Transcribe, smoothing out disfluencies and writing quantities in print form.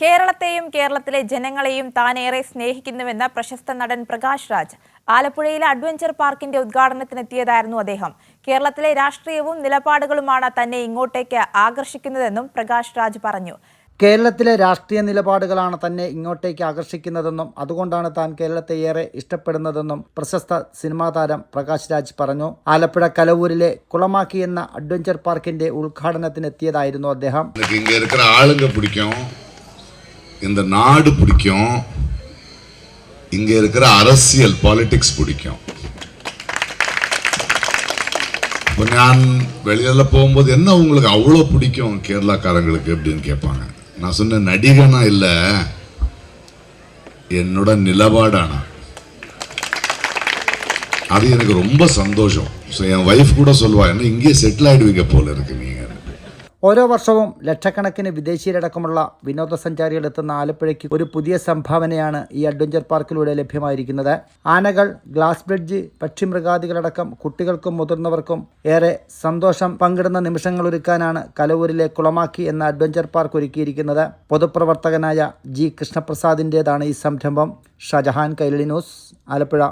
കേരളത്തെയും കേരളത്തിലെ ജനങ്ങളെയും താനേറെ സ്നേഹിക്കുന്നുവെന്ന പ്രശസ്ത നടൻ പ്രകാശ് രാജ് ആലപ്പുഴയിലെ അഡ്വഞ്ചർ പാർക്കിന്റെ ഉദ്ഘാടനത്തിനെത്തിയതായിരുന്നു അദ്ദേഹം. കേരളത്തിലെ രാഷ്ട്രീയവും നിലപാടുകളുമാണ് തന്നെ ഇങ്ങോട്ടേക്ക് ആകർഷിക്കുന്നതെന്നും പ്രകാശ് രാജ് പറഞ്ഞു. കേരളത്തിലെ രാഷ്ട്രീയ നിലപാടുകളാണ് തന്നെ ഇങ്ങോട്ടേക്ക് ആകർഷിക്കുന്നതെന്നും അതുകൊണ്ടാണ് താൻ കേരളത്തെ ഏറെ ഇഷ്ടപ്പെടുന്നതെന്നും പ്രശസ്ത സിനിമാ താരം പ്രകാശ് രാജ് പറഞ്ഞു. ആലപ്പുഴ കലവൂരിലെ കുളമാക്കി എന്ന അഡ്വഞ്ചർ പാർക്കിന്റെ ഉദ്ഘാടനത്തിനെത്തിയതായിരുന്നു അദ്ദേഹം. இந்த நாடு பிடிக்கும், இங்க இருக்கிற அரசியல் பாலிடிக்ஸ் பிடிக்கும். இப்போ நான் வெளியில போகும்போது என்ன உங்களுக்கு அவ்வளோ பிடிக்கும் கேரளாக்காரங்களுக்கு அப்படின்னு கேட்பாங்க. நான் சொன்ன நடிகனா இல்லை, என்னோட நிலபாடானா. அது எனக்கு ரொம்ப சந்தோஷம். ஸோ என் வைஃப் கூட சொல்லுவா, என்ன இங்கேயே செட்டில் ஆகிடுவீங்க போல இருக்கு நீங்க. ഓരോ വർഷവും ലക്ഷക്കണക്കിന് വിദേശീയരടക്കമുള്ള വിനോദസഞ്ചാരികൾ എത്തുന്ന ആലപ്പുഴയ്ക്ക് ഒരു പുതിയ സംഭാവനയാണ് ഈ അഡ്വഞ്ചർ പാർക്കിലൂടെ ലഭ്യമായിരിക്കുന്നത്. ആനകൾ, ഗ്ലാസ് ബ്രിഡ്ജ്, പക്ഷിമൃഗാദികളടക്കം കുട്ടികൾക്കും മുതിർന്നവർക്കും ഏറെ സന്തോഷം പങ്കിടുന്ന നിമിഷങ്ങൾ ഒരുക്കാനാണ് കലവൂരിലെ കുളമാക്കി എന്ന അഡ്വഞ്ചർ പാർക്ക് ഒരുക്കിയിരിക്കുന്നത്. പൊതുപ്രവർത്തകനായ ജി കൃഷ്ണപ്രസാദിൻ്റേതാണ് ഈ സംരംഭം. ഷാജഹാൻ, കൈരളി ന്യൂസ്, ആലപ്പുഴ.